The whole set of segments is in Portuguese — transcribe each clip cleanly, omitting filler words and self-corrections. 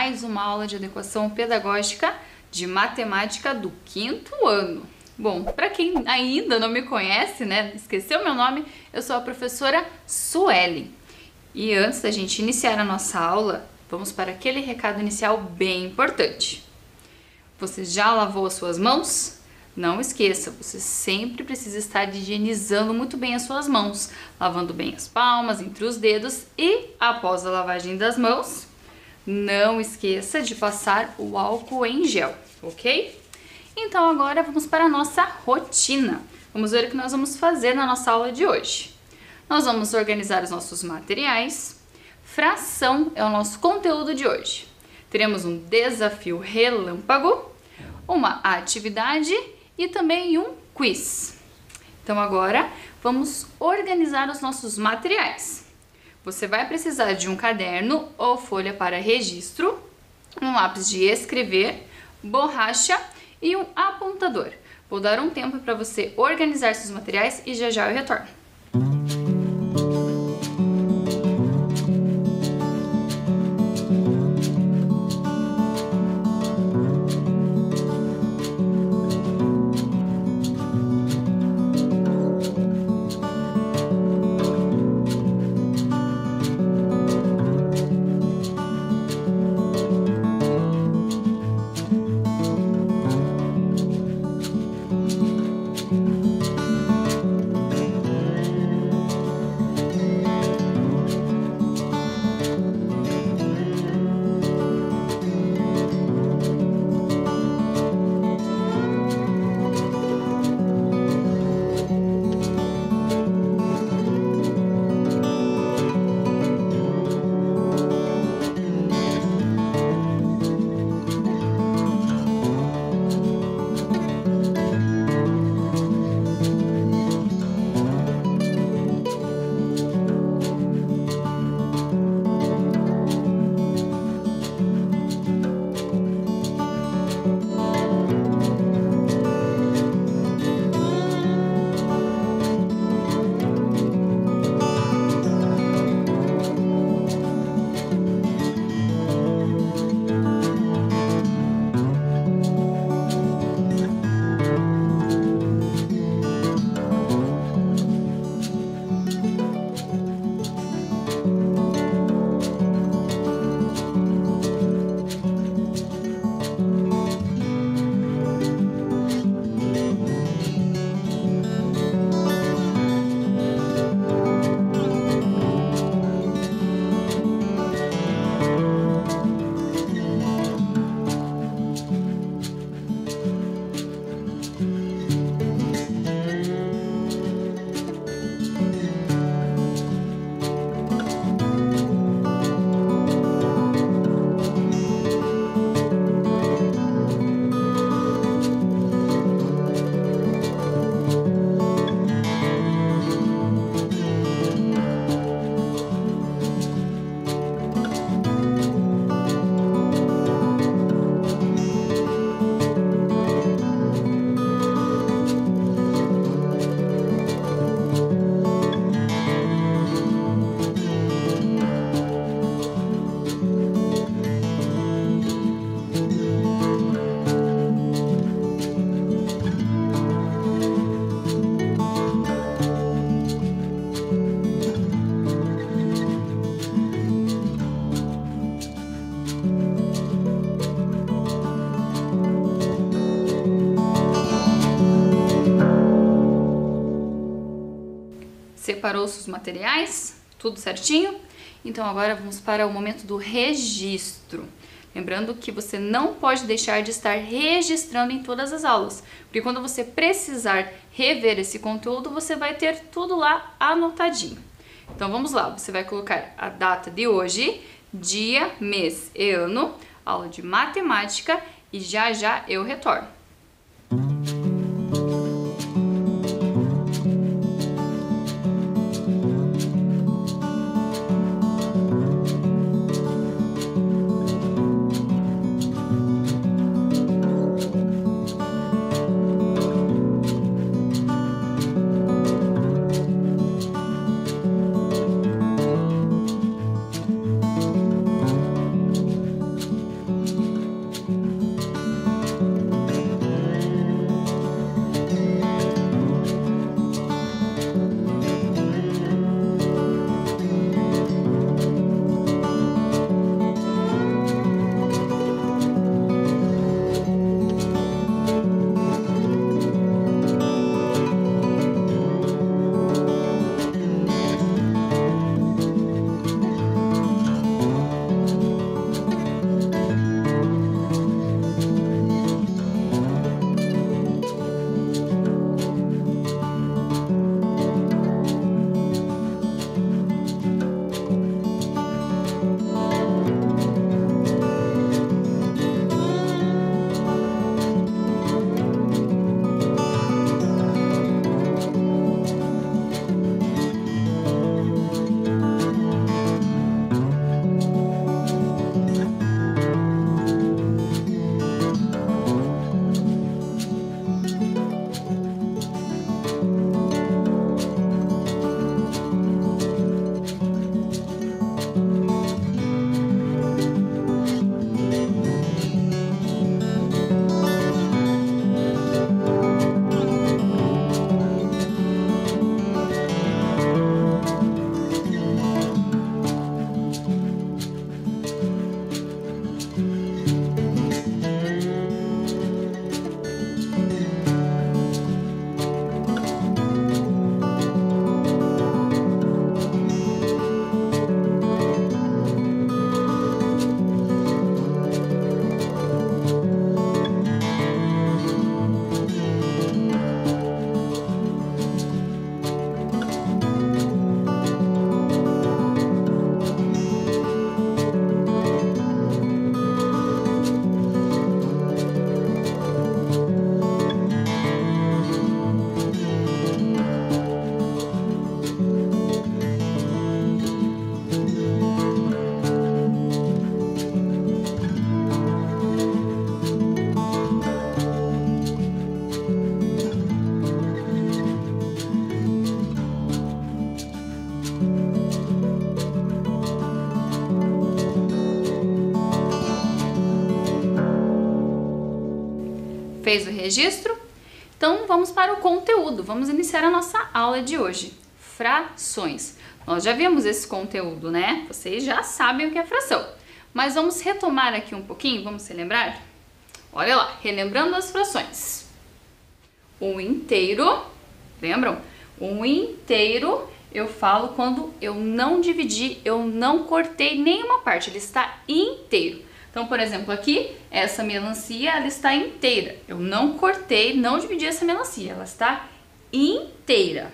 mais uma aula de adequação pedagógica de matemática do 5º ano. Bom, para quem ainda não me conhece, né, esqueceu meu nome, eu sou a professora Sueli. E antes da gente iniciar a nossa aula, vamos para aquele recado inicial bem importante. Você já lavou as suas mãos? Não esqueça, você sempre precisa estar higienizando muito bem as suas mãos, lavando bem as palmas, entre os dedos e, após a lavagem das mãos, não esqueça de passar o álcool em gel, ok? Então agora vamos para a nossa rotina. Vamos ver o que nós vamos fazer na nossa aula de hoje. Nós vamos organizar os nossos materiais. Fração é o nosso conteúdo de hoje. Teremos um desafio relâmpago, uma atividade e também um quiz. Então agora vamos organizar os nossos materiais. Você vai precisar de um caderno ou folha para registro, um lápis de escrever, borracha e um apontador. Vou dar um tempo para você organizar seus materiais e já já eu retorno. Separou seus materiais? Tudo certinho? Então agora vamos para o momento do registro. Lembrando que você não pode deixar de estar registrando em todas as aulas, porque quando você precisar rever esse conteúdo, você vai ter tudo lá anotadinho. Então vamos lá, você vai colocar a data de hoje, dia, mês e ano, aula de matemática e já já eu retorno. Fez o registro? Então vamos para o conteúdo, vamos iniciar a nossa aula de hoje. Frações. Nós já vimos esse conteúdo, né? Vocês já sabem o que é fração. Mas vamos retomar aqui um pouquinho, vamos se lembrar? Olha lá, relembrando as frações. Um inteiro, lembram? Um inteiro eu falo quando eu não dividi, eu não cortei nenhuma parte, ele está inteiro. Então, por exemplo, aqui, essa melancia, ela está inteira. Eu não cortei, não dividi essa melancia, ela está inteira.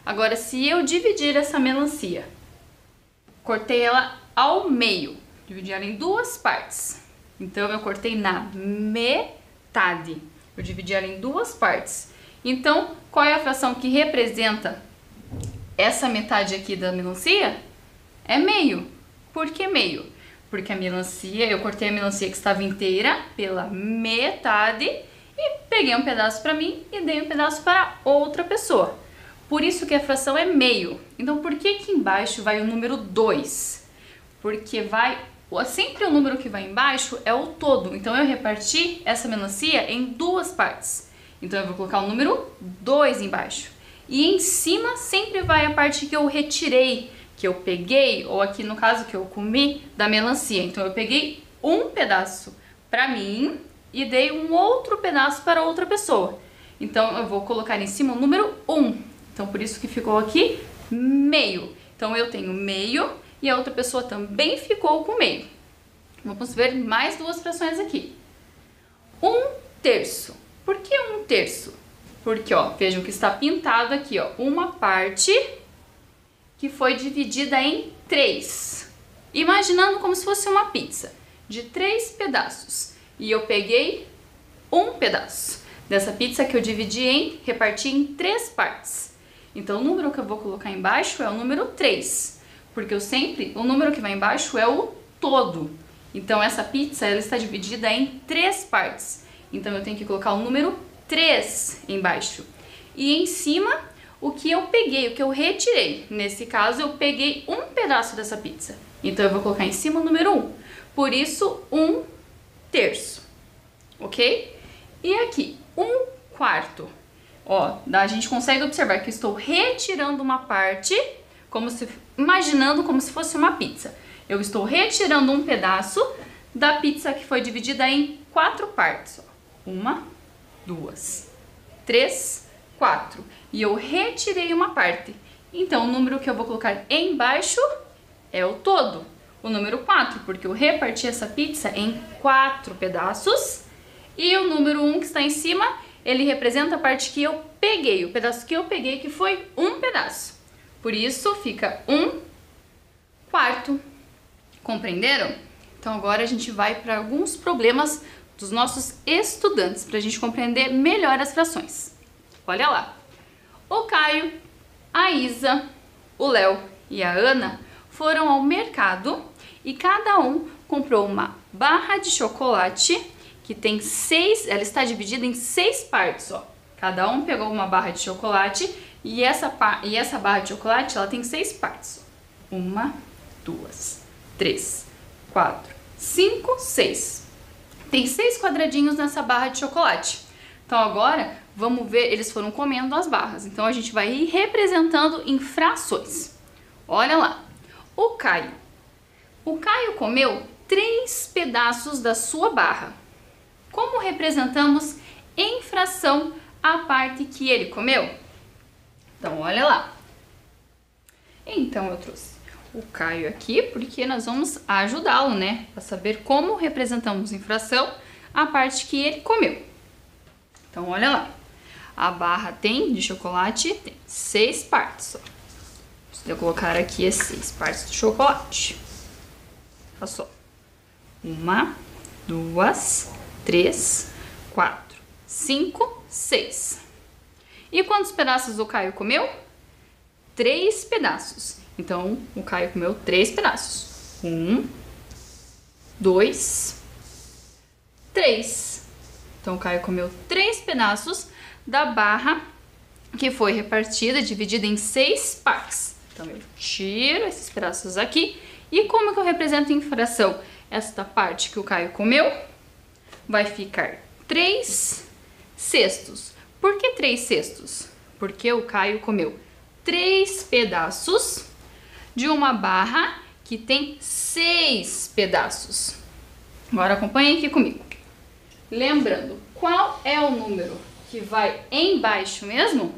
Agora, se eu dividir essa melancia, cortei ela ao meio, dividi ela em duas partes. Então, eu cortei na metade. Eu dividi ela em duas partes. Então, qual é a fração que representa essa metade aqui da melancia? É meio. Por que meio? Porque a melancia, eu cortei a melancia que estava inteira pela metade e peguei um pedaço para mim e dei um pedaço para outra pessoa. Por isso que a fração é meio. Então, por que aqui embaixo vai o número 2? Porque sempre o número que vai embaixo é o todo. Então, eu reparti essa melancia em duas partes. Então, eu vou colocar o número 2 embaixo. E em cima sempre vai a parte que eu retirei, que eu peguei, ou aqui no caso que eu comi, da melancia. Então, eu peguei um pedaço para mim e dei um outro pedaço para outra pessoa. Então, eu vou colocar em cima o número 1. Então, por isso que ficou aqui meio. Então, eu tenho meio e a outra pessoa também ficou com meio. Vamos ver mais duas frações aqui. 1/3. Por que 1/3? Porque, ó, vejam que está pintado aqui, ó, uma parte que foi dividida em 3. Imaginando como se fosse uma pizza de 3 pedaços. E eu peguei um pedaço dessa pizza que eu reparti em 3 partes. Então, o número que eu vou colocar embaixo é o número 3. Porque o número que vai embaixo é o todo. Então, essa pizza, ela está dividida em 3 partes. Então, eu tenho que colocar o número 3 embaixo. E em cima, o que eu peguei, o que eu retirei. Nesse caso, eu peguei um pedaço dessa pizza. Então, eu vou colocar em cima o número 1. Por isso, 1/3. Ok? E aqui, 1/4. Ó, a gente consegue observar que eu estou retirando uma parte, imaginando como se fosse uma pizza. Eu estou retirando um pedaço da pizza que foi dividida em 4 partes. Ó. 1, 2, 3, 4. E eu retirei uma parte. Então, o número que eu vou colocar embaixo é o todo. O número 4, porque eu reparti essa pizza em 4 pedaços. E o número 1 que está em cima, ele representa a parte que eu peguei. O pedaço que eu peguei, que foi um pedaço. Por isso, fica 1/4. Compreenderam? Então, agora a gente vai para alguns problemas dos nossos estudantes, para a gente compreender melhor as frações. Olha lá. O Caio, a Isa, o Léo e a Ana foram ao mercado e cada um comprou uma barra de chocolate que tem 6, ela está dividida em 6 partes, ó. Cada um pegou uma barra de chocolate e essa barra de chocolate, ela tem 6 partes. 1, 2, 3, 4, 5, 6. Tem 6 quadradinhos nessa barra de chocolate. Então agora, vamos ver, eles foram comendo as barras. Então a gente vai ir representando em frações. Olha lá. O Caio comeu 3 pedaços da sua barra. Como representamos em fração a parte que ele comeu? Então, olha lá. Então, eu trouxe o Caio aqui, porque nós vamos ajudá-lo, né? Para saber como representamos em fração a parte que ele comeu. Então, olha lá. A barra de chocolate tem 6 partes, ó. Se eu colocar aqui as 6 partes do chocolate. Olha só. 1, 2, 3, 4, 5, 6. E quantos pedaços o Caio comeu? 3 pedaços. Então, o Caio comeu 3 pedaços. 1, 2, 3. Então, o Caio comeu 3 pedaços da barra que foi repartida, dividida em 6 partes. Então, eu tiro esses pedaços aqui. E como que eu represento em fração esta parte que o Caio comeu? Vai ficar 3 cestos. Por que 3 cestos? Porque o Caio comeu 3 pedaços de uma barra que tem 6 pedaços. Agora acompanhem aqui comigo. Lembrando, qual é o número que vai embaixo mesmo?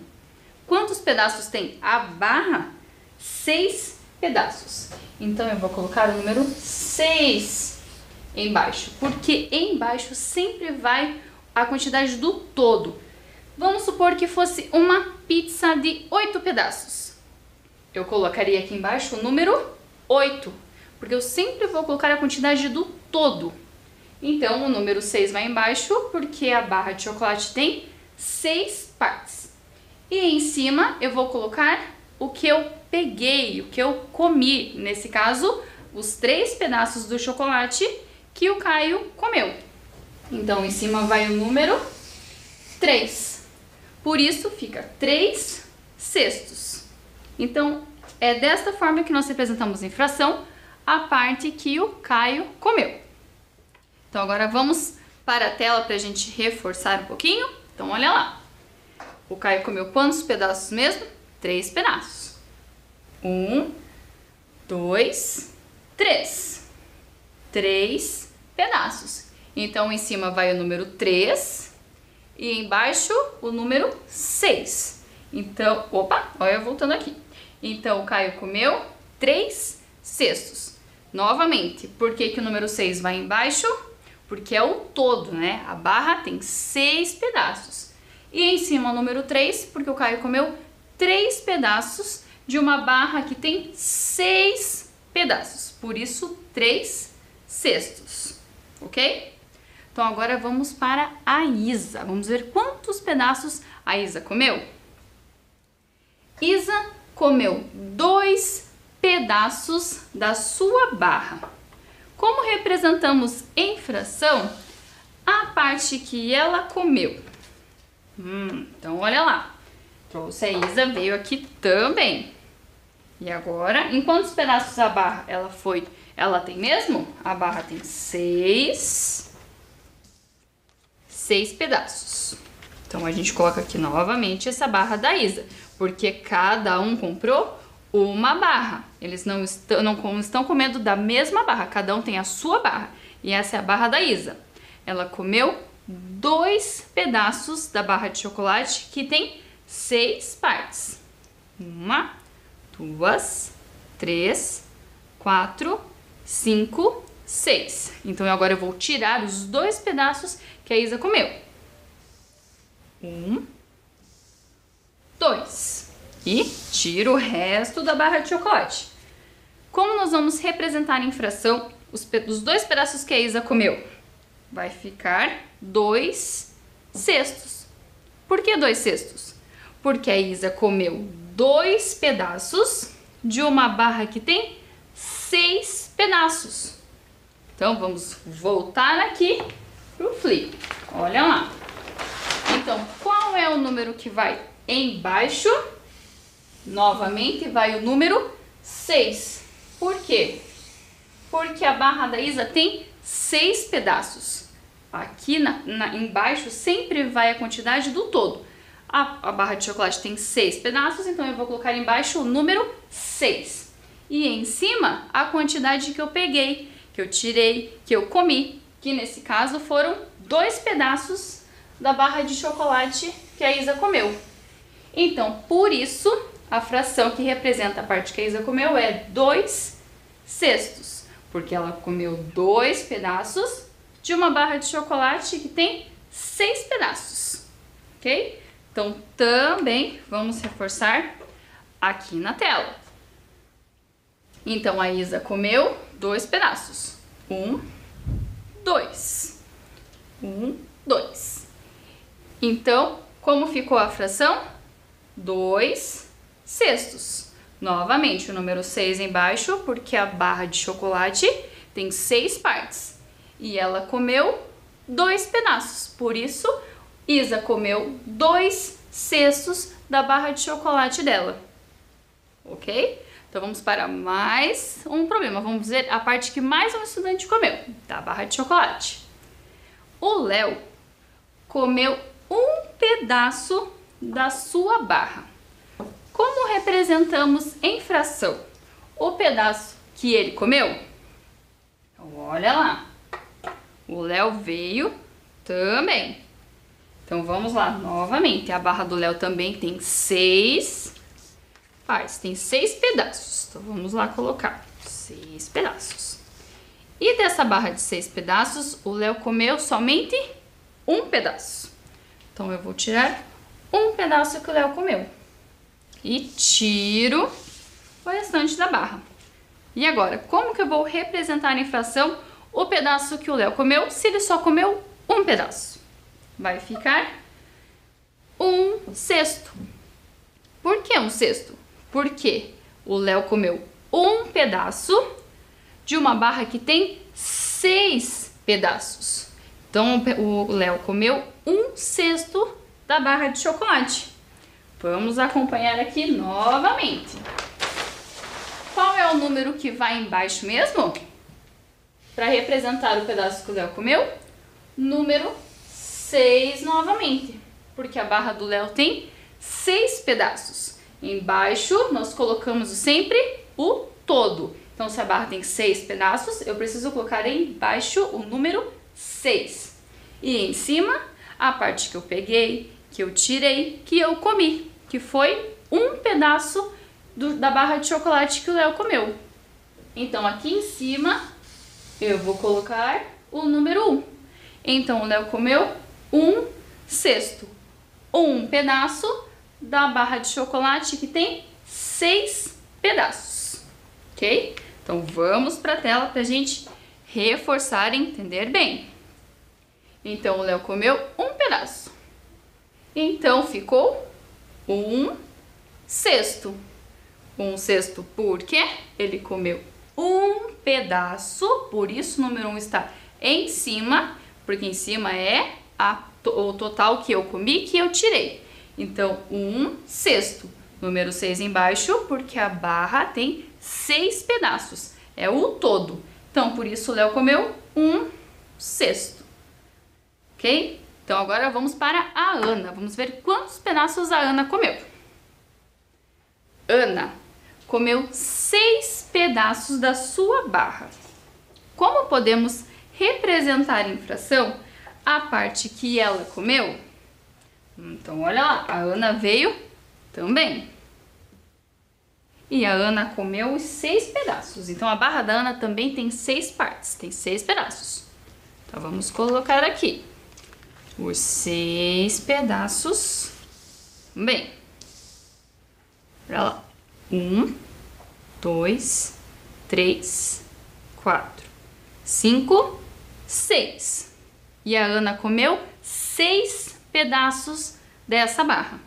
Quantos pedaços tem a barra? 6 pedaços. Então eu vou colocar o número 6 embaixo, porque embaixo sempre vai a quantidade do todo. Vamos supor que fosse uma pizza de 8 pedaços. Eu colocaria aqui embaixo o número 8, porque eu sempre vou colocar a quantidade do todo. Então o número 6 vai embaixo, porque a barra de chocolate tem 6 partes. E em cima eu vou colocar o que eu peguei, o que eu comi. Nesse caso, os 3 pedaços do chocolate que o Caio comeu. Então em cima vai o número 3. Por isso fica 3 cestos. Então é desta forma que nós representamos em fração a parte que o Caio comeu. Então agora vamos para a tela para a gente reforçar um pouquinho. Então olha lá. O Caio comeu quantos pedaços mesmo? 3 pedaços. 1, 2, 3. 3 pedaços. Então em cima vai o número 3 e embaixo o número 6. Então, opa, olha eu voltando aqui. Então o Caio comeu 3 cestos. Novamente, por que que o número 6 vai embaixo? Porque é o todo, né? A barra tem 6 pedaços. E em cima o número 3, porque o Caio comeu 3 pedaços de uma barra que tem 6 pedaços. Por isso, 3 cestos. Ok? Então agora vamos para a Isa. Vamos ver quantos pedaços a Isa comeu. Isa comeu 2 pedaços da sua barra. Como representamos em fração a parte que ela comeu? Então olha lá. Trouxe a Isa, veio aqui também. E agora, em quantos pedaços a barra ela tem mesmo? A barra tem 6 pedaços. Então a gente coloca aqui novamente essa barra da Isa, porque cada um comprou uma barra. Eles não estão comendo da mesma barra, cada um tem a sua barra. E essa é a barra da Isa. Ela comeu 2 pedaços da barra de chocolate que tem 6 partes. 1, 2, 3, 4, 5, 6. Então agora eu vou tirar os 2 pedaços que a Isa comeu. 1, 2. E tiro o resto da barra de chocolate. Como nós vamos representar em fração os 2 pedaços que a Isa comeu? Vai ficar 2 cestos. Por que 2 cestos? Porque a Isa comeu 2 pedaços de uma barra que tem 6 pedaços. Então vamos voltar aqui pro Flip. Olha lá. Então, qual é o número que vai embaixo? Novamente vai o número 6. Por quê? Porque a barra da Isa tem 6 pedaços. Aqui embaixo sempre vai a quantidade do todo. A barra de chocolate tem 6 pedaços, então eu vou colocar embaixo o número 6. E em cima a quantidade que eu peguei, que eu tirei, que eu comi, que nesse caso foram 2 pedaços da barra de chocolate que a Isa comeu. Então, por isso, a fração que representa a parte que a Isa comeu é 2 cestos, porque ela comeu 2 pedaços de uma barra de chocolate que tem 6 pedaços, ok? Então, também vamos reforçar aqui na tela. Então, a Isa comeu 2 pedaços. 1, 2. 1, 2. Então, como ficou a fração? 2 cestos. Novamente, o número 6 embaixo, porque a barra de chocolate tem 6 partes. E ela comeu 2 pedaços. Por isso, Isa comeu 2 cestos da barra de chocolate dela. Ok? Então, vamos para mais um problema. Vamos ver a parte que mais um estudante comeu, da barra de chocolate. O Léo comeu um pedaço da sua barra. Como representamos em fração o pedaço que ele comeu? Então, olha lá. O Léo veio também. Então, vamos lá novamente. A barra do Léo também tem 6 partes, tem 6 pedaços. Então, vamos lá colocar 6 pedaços. E dessa barra de 6 pedaços, o Léo comeu somente um pedaço. Então, eu vou tirar um pedaço que o Léo comeu. E tiro o restante da barra. E agora, como que eu vou representar em fração o pedaço que o Léo comeu se ele só comeu um pedaço? Vai ficar 1/6. Por que 1/6? Porque o Léo comeu um pedaço de uma barra que tem 6 pedaços. Então, o Léo comeu 1/6 da barra de chocolate. Vamos acompanhar aqui novamente. Qual é o número que vai embaixo mesmo? Para representar o pedaço que o Léo comeu? Número 6 novamente. Porque a barra do Léo tem 6 pedaços. Embaixo nós colocamos sempre o todo. Então, se a barra tem 6 pedaços, eu preciso colocar embaixo o número 6. E em cima, a parte que eu peguei, que eu tirei, que eu comi, que foi um pedaço da barra de chocolate que o Léo comeu. Então, aqui em cima, eu vou colocar o número 1. Então, o Léo comeu 1/6. Um pedaço da barra de chocolate que tem 6 pedaços. Ok? Então, vamos para a tela para a gente reforçar e entender bem. Então, o Léo comeu um pedaço. Então, ficou 1/6. 1/6 porque ele comeu um pedaço, por isso o número 1 está em cima, porque em cima é o total que eu comi, que eu tirei. Então, 1/6. Número 6 embaixo, porque a barra tem 6 pedaços. É o todo. Então, por isso o Léo comeu 1/6. Ok? Então, agora vamos para a Ana. Vamos ver quantos pedaços a Ana comeu. Ana comeu 6 pedaços da sua barra. Como podemos representar em fração a parte que ela comeu? Então, olha lá, a Ana veio também. E a Ana comeu os 6 pedaços. Então, a barra da Ana também tem 6 partes, tem 6 pedaços. Então, vamos colocar aqui os 6 pedaços. Bem, olha lá. 1, 2, 3, 4, 5, 6. E a Ana comeu 6 pedaços dessa barra.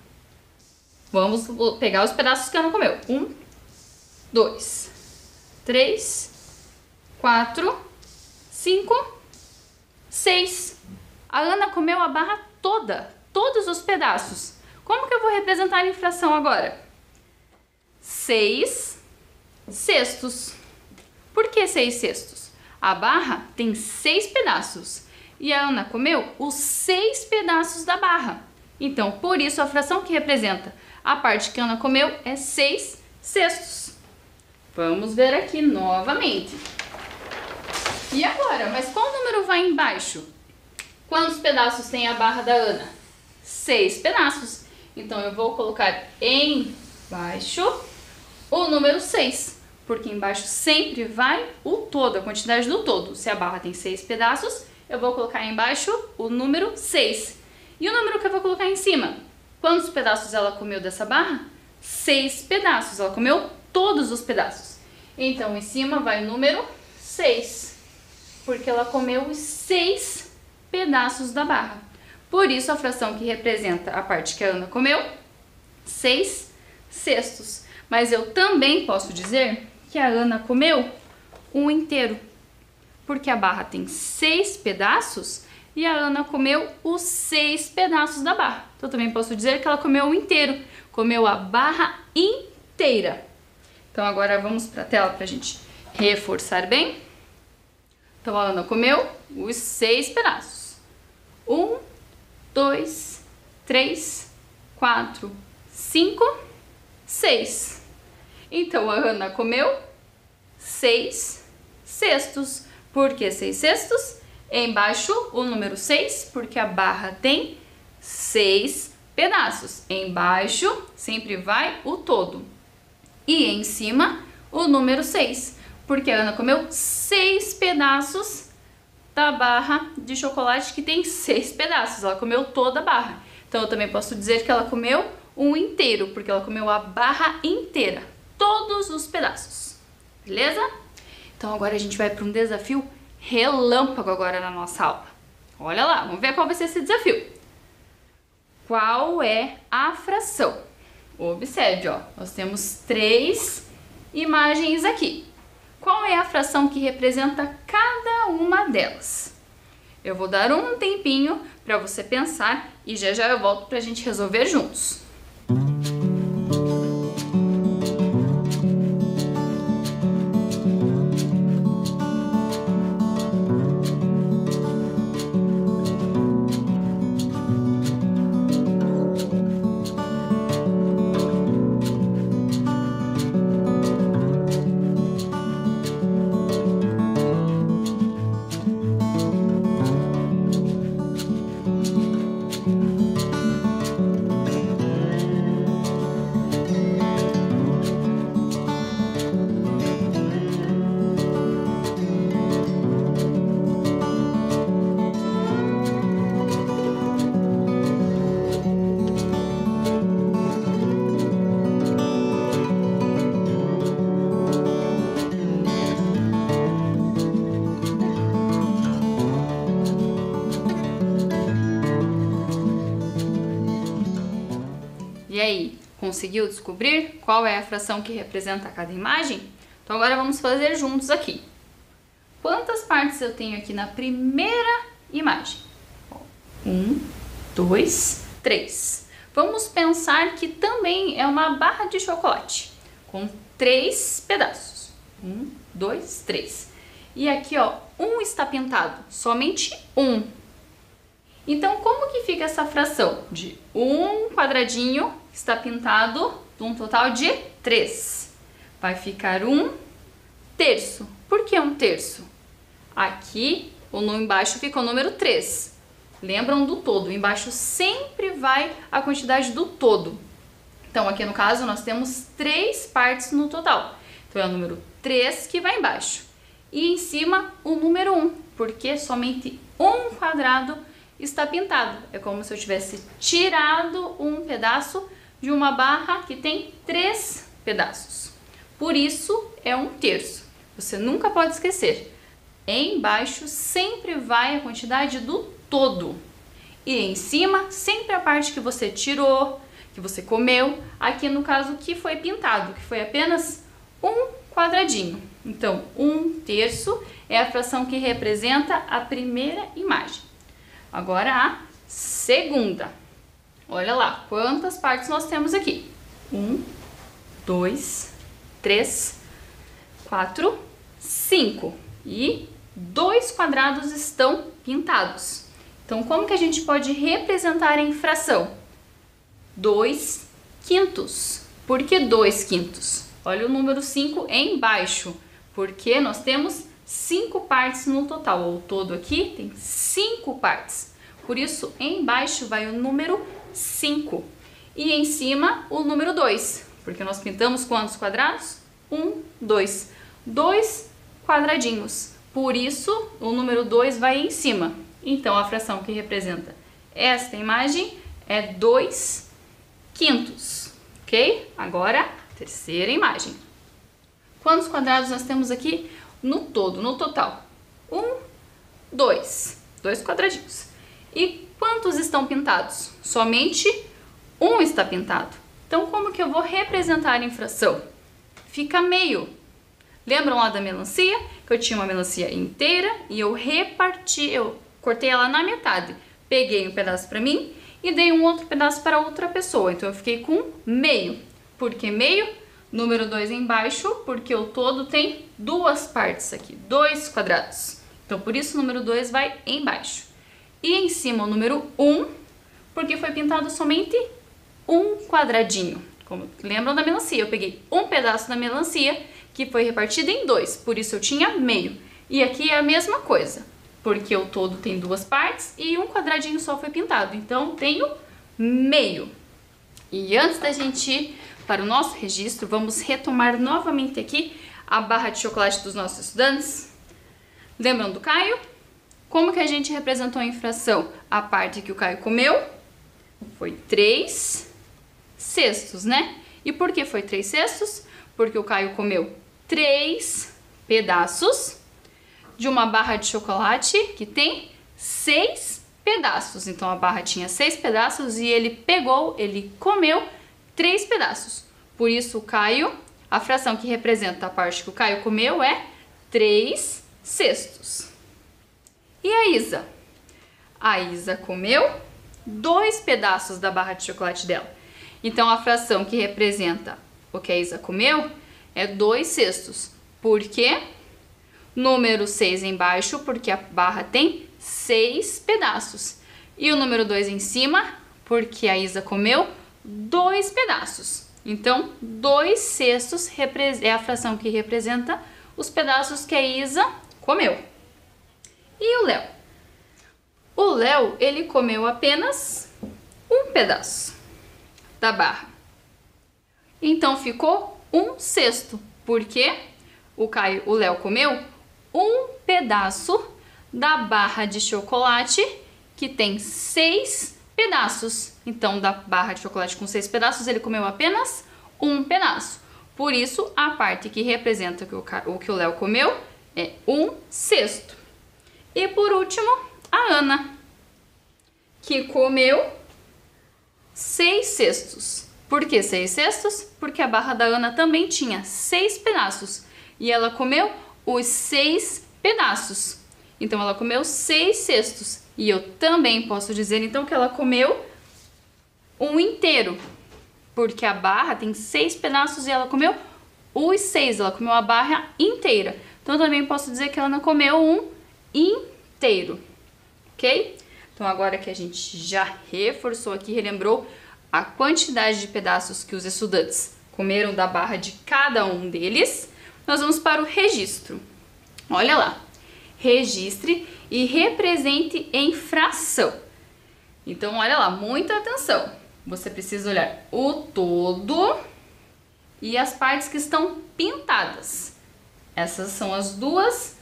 Vamos pegar os pedaços que a Ana comeu. 1, 2, 3, 4, 5, 6. A Ana comeu a barra toda, todos os pedaços. Como que eu vou representar em fração agora? 6/6. Por que 6/6? A barra tem 6 pedaços e a Ana comeu os 6 pedaços da barra. Então, por isso, a fração que representa a parte que a Ana comeu é 6/6. Vamos ver aqui novamente. E agora? Mas qual número vai embaixo? Quantos pedaços tem a barra da Ana? 6 pedaços. Então, eu vou colocar embaixo o número 6, porque embaixo sempre vai o todo, a quantidade do todo. Se a barra tem 6 pedaços, eu vou colocar embaixo o número 6. E o número que eu vou colocar em cima? Quantos pedaços ela comeu dessa barra? 6 pedaços. Ela comeu todos os pedaços. Então, em cima vai o número 6, porque ela comeu os 6 pedaços da barra. Por isso, a fração que representa a parte que a Ana comeu, 6/6. Mas eu também posso dizer que a Ana comeu um inteiro, porque a barra tem 6 pedaços e a Ana comeu os 6 pedaços da barra. Então, eu também posso dizer que ela comeu um inteiro, comeu a barra inteira. Então, agora vamos para a tela para a gente reforçar bem. Então, a Ana comeu os 6 pedaços. 1, 2, 3, 4, 5, 6. Então, a Ana comeu 6 cestos. Por que 6 cestos? Embaixo, o número 6, porque a barra tem 6 pedaços. Embaixo, sempre vai o todo. E em cima, o número 6, porque a Ana comeu 6 pedaços da barra de chocolate, que tem 6 pedaços. Ela comeu toda a barra. Então, eu também posso dizer que ela comeu um inteiro, porque ela comeu a barra inteira. Todos os pedaços. Beleza? Então, agora a gente vai para um desafio relâmpago agora na nossa aula. Olha lá, vamos ver qual vai ser esse desafio. Qual é a fração? Observe, ó, nós temos 3 imagens aqui. Qual é a fração que representa cada uma delas? Eu vou dar um tempinho para você pensar e já já eu volto para a gente resolver juntos. E aí, conseguiu descobrir qual é a fração que representa cada imagem? Então agora vamos fazer juntos aqui. Quantas partes eu tenho aqui na primeira imagem? 1, 2, 3. Vamos pensar que também é uma barra de chocolate com 3 pedaços. 1, 2, 3. E aqui, ó, um está pintado, somente um. Então, como que fica essa fração? De um quadradinho está pintado de um total de 3. Vai ficar 1/3. Por que 1/3? Aqui, embaixo fica o número 3. Lembram do todo? Embaixo sempre vai a quantidade do todo. Então, aqui no caso, nós temos 3 partes no total. Então, é o número 3 que vai embaixo. E em cima, o número 1, porque somente um quadrado está pintado. É como se eu tivesse tirado um pedaço de uma barra que tem 3 pedaços. Por isso, é 1/3. Você nunca pode esquecer. Embaixo sempre vai a quantidade do todo. E em cima, sempre a parte que você tirou, que você comeu. Aqui no caso, que foi pintado, que foi apenas um quadradinho. Então, 1/3 é a fração que representa a primeira imagem. Agora a segunda. Olha lá, quantas partes nós temos aqui. 1, 2, 3, 4, 5. E 2 quadrados estão pintados. Então, como que a gente pode representar em fração? 2/5. Por que 2/5? Olha o número 5 embaixo, porque nós temos 5 partes no total. O todo aqui tem 5 partes. Por isso, embaixo vai o número 5. E em cima, o número 2. Porque nós pintamos quantos quadrados? 1, 2. 2 quadradinhos. Por isso, o número 2 vai em cima. Então, a fração que representa esta imagem é 2/5. Ok? Agora, terceira imagem. Quantos quadrados nós temos aqui no todo, no total? 1, 2. 2 quadradinhos. E quantos estão pintados? Somente um está pintado. Então, como que eu vou representar em fração? Fica meio. Lembram lá da melancia? Que eu tinha uma melancia inteira e eu reparti, eu cortei ela na metade. Peguei um pedaço para mim e dei um outro pedaço para outra pessoa. Então, eu fiquei com meio. Por que meio? Número 2 embaixo, porque o todo tem 2 partes aqui, 2 quadrados. Então, por isso o número 2 vai embaixo. E em cima o número 1, porque foi pintado somente um quadradinho. Como lembram da melancia? Eu peguei um pedaço da melancia que foi repartido em dois, por isso eu tinha meio. E aqui é a mesma coisa, porque o todo tem duas partes e um quadradinho só foi pintado, então tenho meio. E antes da gente ir para o nosso registro, vamos retomar novamente aqui a barra de chocolate dos nossos estudantes. Lembram do Caio? Como que a gente representou em fração a parte que o Caio comeu? Foi 3 cestos, né? E por que foi 3 cestos? Porque o Caio comeu 3 pedaços de uma barra de chocolate que tem 6 pedaços. Então a barra tinha 6 pedaços e ele comeu 3 pedaços. Por isso o Caio, a fração que representa a parte que o Caio comeu é 3 cestos. E a Isa? A Isa comeu 2 pedaços da barra de chocolate dela. Então a fração que representa o que a Isa comeu é 2 cestos. Por quê? Número 6 embaixo, porque a barra tem 6 pedaços. E o número 2 em cima, porque a Isa comeu 2 pedaços. Então, 2 cestos é a fração que representa os pedaços que a Isa comeu. E o Léo? O Léo, ele comeu apenas um pedaço da barra. Então, ficou 1 cesto, porque o Léo comeu um pedaço da barra de chocolate que tem 6 pedaços. Então, da barra de chocolate com 6 pedaços, ele comeu apenas um pedaço. Por isso, a parte que representa o que o Léo comeu é 1 cesto. E por último, a Ana, que comeu 6 cestos. Por que 6 cestos? Porque a barra da Ana também tinha 6 pedaços. E ela comeu os 6 pedaços. Então, ela comeu 6 cestos. E eu também posso dizer, então, que ela comeu um inteiro. Porque a barra tem 6 pedaços e ela comeu os 6. Ela comeu a barra inteira. Então, eu também posso dizer que ela não comeu um inteiro. Ok? Então, agora que a gente já reforçou aqui, relembrou a quantidade de pedaços que os estudantes comeram da barra de cada um deles, nós vamos para o registro. Olha lá. Registre e represente em fração. Então, olha lá, muita atenção. Você precisa olhar o todo e as partes que estão pintadas. Essas são as duas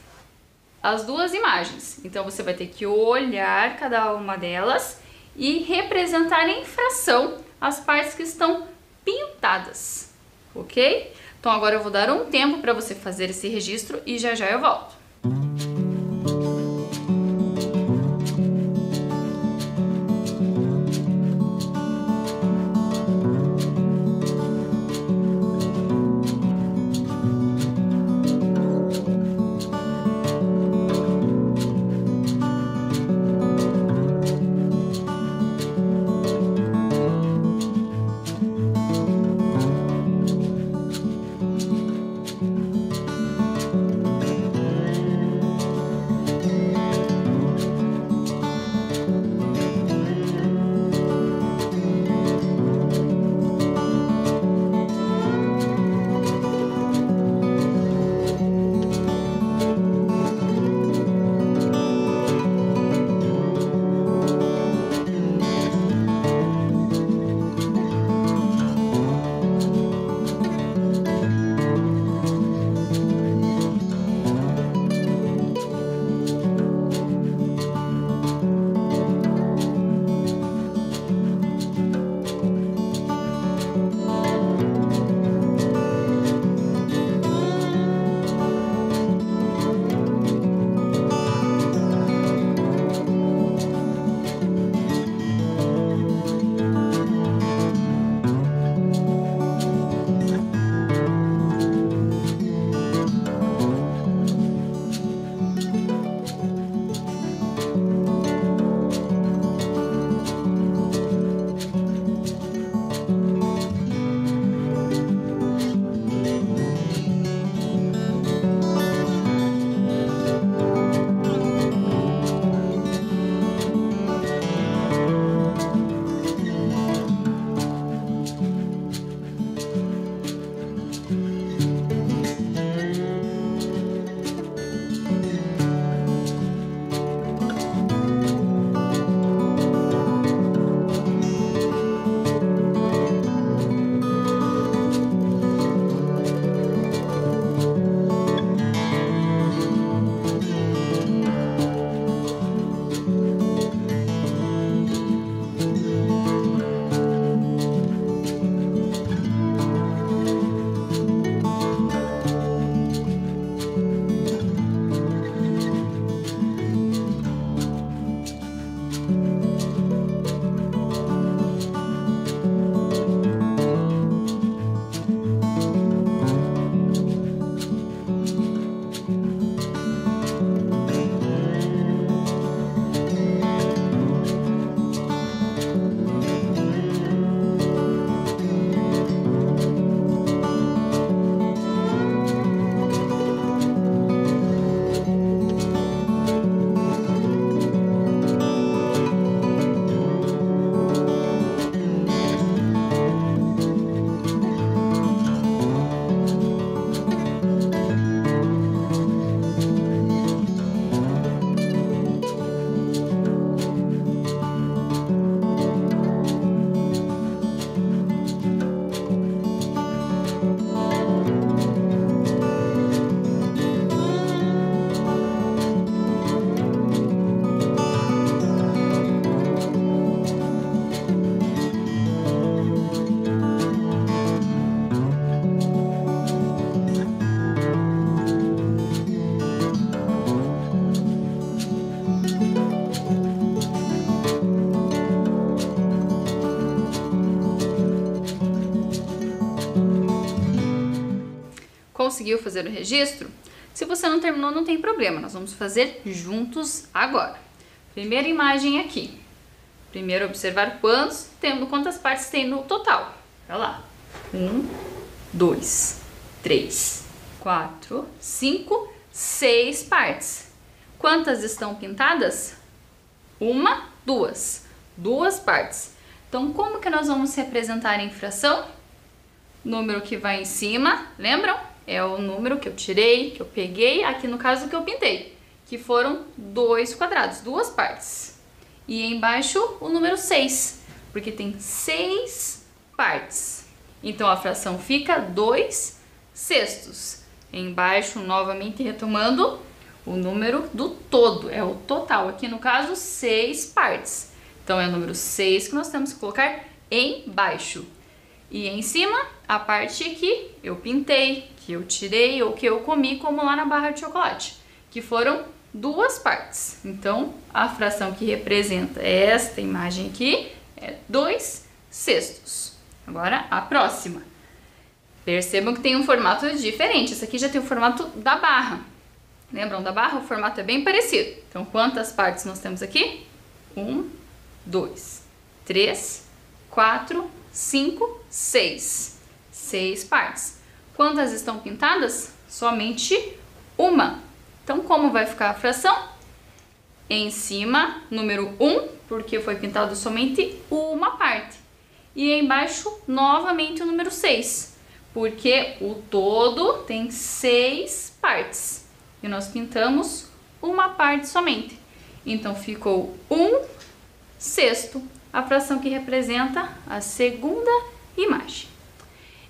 imagens. Então, você vai ter que olhar cada uma delas e representar em fração as partes que estão pintadas, ok? Então, agora eu vou dar um tempo para você fazer esse registro e já já eu volto. Conseguiu fazer o registro? Se você não terminou, não tem problema, nós vamos fazer juntos agora. Primeira imagem aqui. Primeiro observar quantas partes tem no total. Olha lá. 1, 2, 3, 4, 5, 6 partes. Quantas estão pintadas? 1, 2. 2 partes. Então, como que nós vamos representar em fração? Número que vai em cima, lembram? É o número que eu tirei, que eu peguei, aqui no caso que eu pintei, que foram 2 quadrados, 2 partes. E embaixo o número 6, porque tem 6 partes. Então a fração fica 2 sextos. Embaixo, novamente retomando, o número do todo, é o total. Aqui no caso, 6 partes. Então é o número 6 que nós temos que colocar embaixo. E em cima, a parte que eu pintei, que eu tirei ou que eu comi, como lá na barra de chocolate, que foram 2 partes. Então, a fração que representa esta imagem aqui é 2 sextos. Agora, a próxima. Percebam que tem um formato diferente. Essa aqui já tem o formato da barra. Lembram da barra? O formato é bem parecido. Então, quantas partes nós temos aqui? 1, 2, 3, 4, 5, 6. 6 partes. Quantas estão pintadas? Somente uma. Então, como vai ficar a fração? Em cima, número 1, porque foi pintado somente uma parte. E embaixo, novamente, o número 6, porque o todo tem 6 partes. E nós pintamos uma parte somente. Então, ficou 1 sexto, a fração que representa a segunda imagem.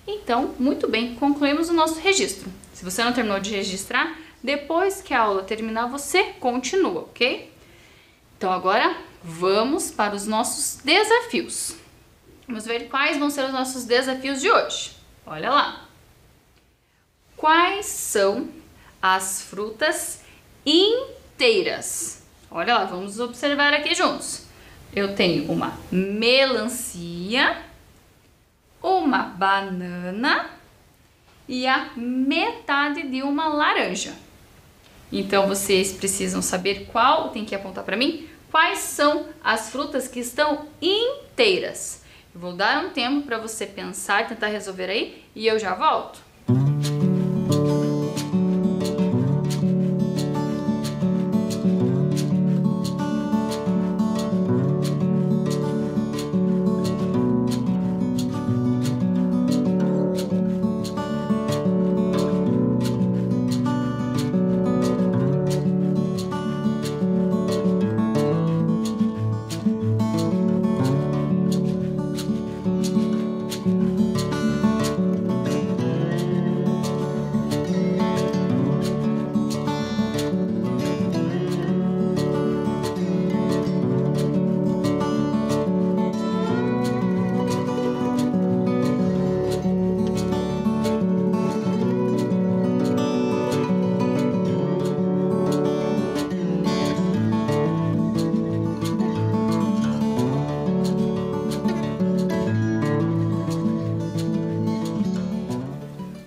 Então, muito bem, concluímos o nosso registro. Se você não terminou de registrar, depois que a aula terminar, você continua, ok? Então, agora vamos para os nossos desafios. Vamos ver quais vão ser os nossos desafios de hoje. Olha lá. Quais são as frutas inteiras? Olha lá, vamos observar aqui juntos. Eu tenho uma melancia, uma banana e a metade de uma laranja. Então, vocês precisam saber qual, tem que apontar para mim, quais são as frutas que estão inteiras. Eu vou dar um tempo para você pensar, tentar resolver aí e eu já volto.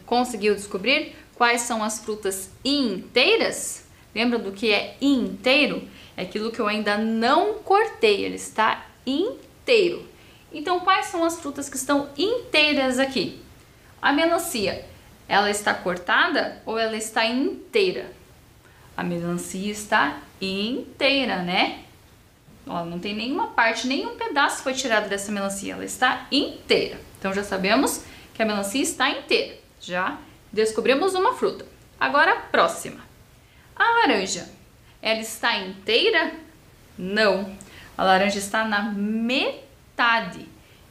Conseguiu descobrir quais são as frutas inteiras? Lembra do que é inteiro? É aquilo que eu ainda não cortei, ele está inteiro. Então, quais são as frutas que estão inteiras aqui? A melancia, ela está cortada ou ela está inteira? A melancia está inteira, né? Ó, não tem nenhuma parte, nenhum pedaço foi tirado dessa melancia, ela está inteira. Então, já sabemos que a melancia está inteira. Já descobrimos uma fruta. Agora a próxima. A laranja, ela está inteira? Não. A laranja está na metade.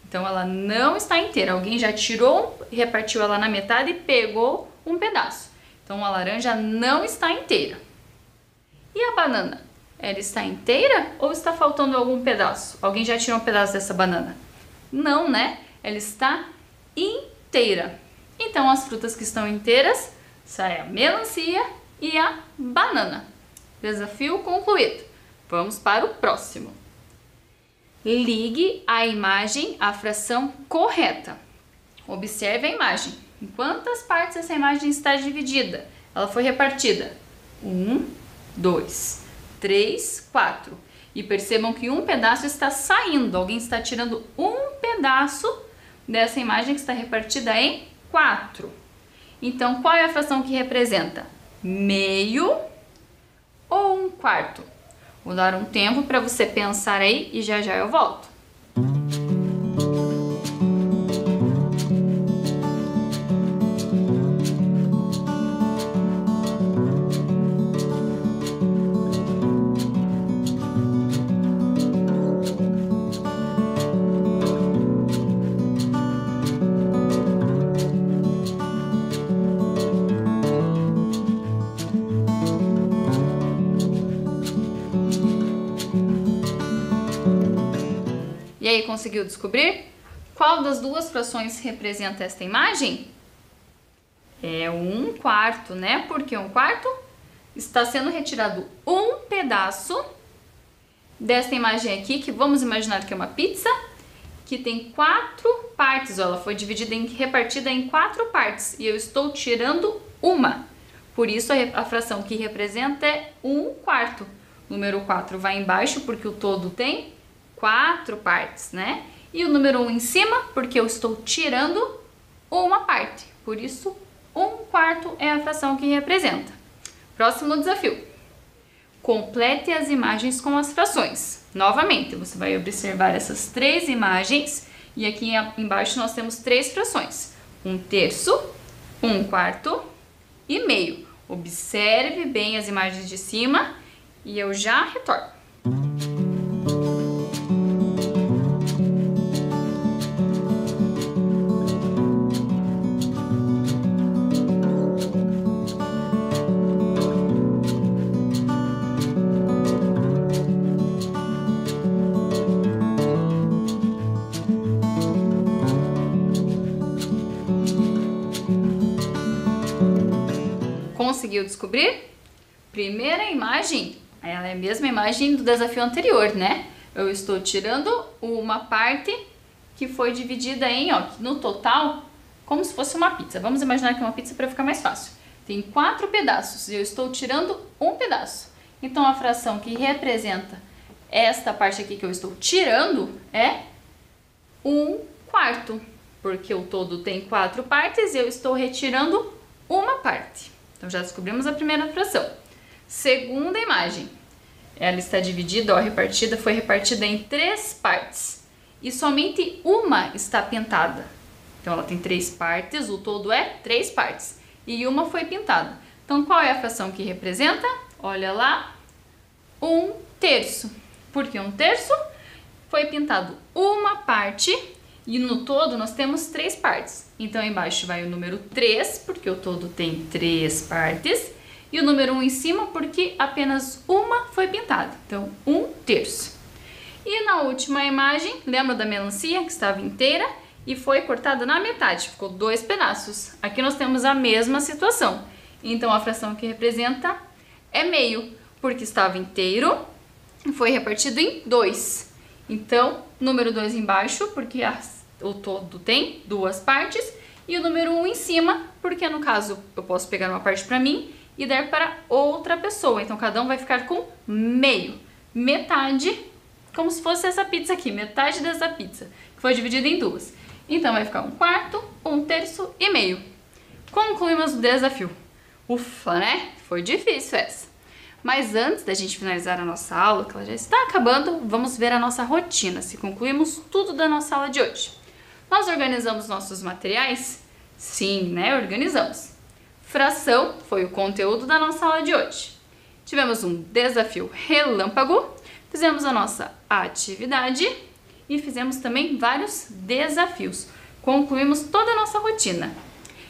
Então ela não está inteira. Alguém já tirou, repartiu ela na metade e pegou um pedaço. Então a laranja não está inteira. E a banana? Ela está inteira ou está faltando algum pedaço? Alguém já tirou um pedaço dessa banana? Não, né? Ela está inteira. Então, as frutas que estão inteiras são a melancia e a banana. Desafio concluído. Vamos para o próximo. Ligue a imagem à fração correta. Observe a imagem. Em quantas partes essa imagem está dividida? Ela foi repartida. 1, 2, 3, 4. E percebam que um pedaço está saindo. Alguém está tirando um pedaço dessa imagem que está repartida em 4. Então, qual é a fração que representa? Meio ou 1/4? Vou dar um tempo para você pensar aí e já já eu volto. E aí, conseguiu descobrir? Qual das duas frações representa esta imagem? É 1/4, né? Porque 1/4 está sendo retirado um pedaço desta imagem aqui, que vamos imaginar que é uma pizza, que tem 4 partes. Ó, ela foi repartida em 4 partes e eu estou tirando uma. Por isso a fração que representa é 1/4. O número 4 vai embaixo porque o todo tem 4 partes, né? E o número 1 em cima, porque eu estou tirando uma parte. Por isso, 1/4 é a fração que representa. Próximo desafio. Complete as imagens com as frações. Novamente, você vai observar essas 3 imagens e aqui embaixo nós temos 3 frações. 1/3, 1/4 e meio. Observe bem as imagens de cima e eu já retorno. Conseguiu descobrir? Primeira imagem, ela é a mesma imagem do desafio anterior, né? Eu estou tirando uma parte que foi dividida em, ó, no total, como se fosse uma pizza. Vamos imaginar que é uma pizza para ficar mais fácil. Tem 4 pedaços e eu estou tirando um pedaço. Então a fração que representa esta parte aqui que eu estou tirando é 1/4, porque o todo tem 4 partes e eu estou retirando uma parte. Então já descobrimos a primeira fração. Segunda imagem. Ela está dividida, ó, foi repartida em 3 partes. E somente uma está pintada. Então ela tem 3 partes, o todo é 3 partes. E uma foi pintada. Então qual é a fração que representa? Olha lá, 1/3. Porque 1/3 foi pintado uma parte e no todo nós temos 3 partes. Então embaixo vai o número 3, porque o todo tem 3 partes. E o número 1 em cima, porque apenas uma foi pintada. Então, 1/3. E na última imagem, lembra da melancia que estava inteira e foi cortada na metade, ficou 2 pedaços. Aqui nós temos a mesma situação. Então, a fração que representa é meio, porque estava inteiro e foi repartido em 2. Então, número 2 embaixo, porque o todo tem 2 partes. E o número 1 em cima, porque no caso eu posso pegar uma parte para mim e dar para outra pessoa. Então, cada um vai ficar com meio. Metade, como se fosse essa pizza aqui, metade dessa pizza, que foi dividida em 2. Então, vai ficar 1/4, 1/3 e meio. Concluímos o desafio. Ufa, né? Foi difícil essa. Mas antes da gente finalizar a nossa aula, que ela já está acabando, vamos ver a nossa rotina, se concluímos tudo da nossa aula de hoje. Nós organizamos nossos materiais? Sim, né? Organizamos. Fração foi o conteúdo da nossa aula de hoje. Tivemos um desafio relâmpago, fizemos a nossa atividade e fizemos também vários desafios. Concluímos toda a nossa rotina.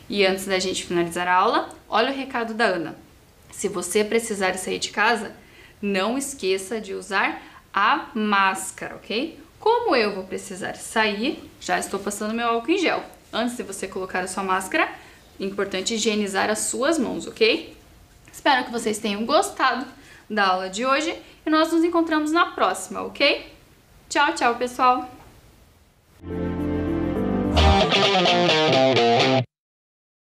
E antes da gente finalizar a aula, olha o recado da Ana. Se você precisar sair de casa, não esqueça de usar a máscara, ok? Como eu vou precisar sair, já estou passando meu álcool em gel. Antes de você colocar a sua máscara, é importante higienizar as suas mãos, ok? Espero que vocês tenham gostado da aula de hoje e nós nos encontramos na próxima, ok? Tchau, tchau, pessoal!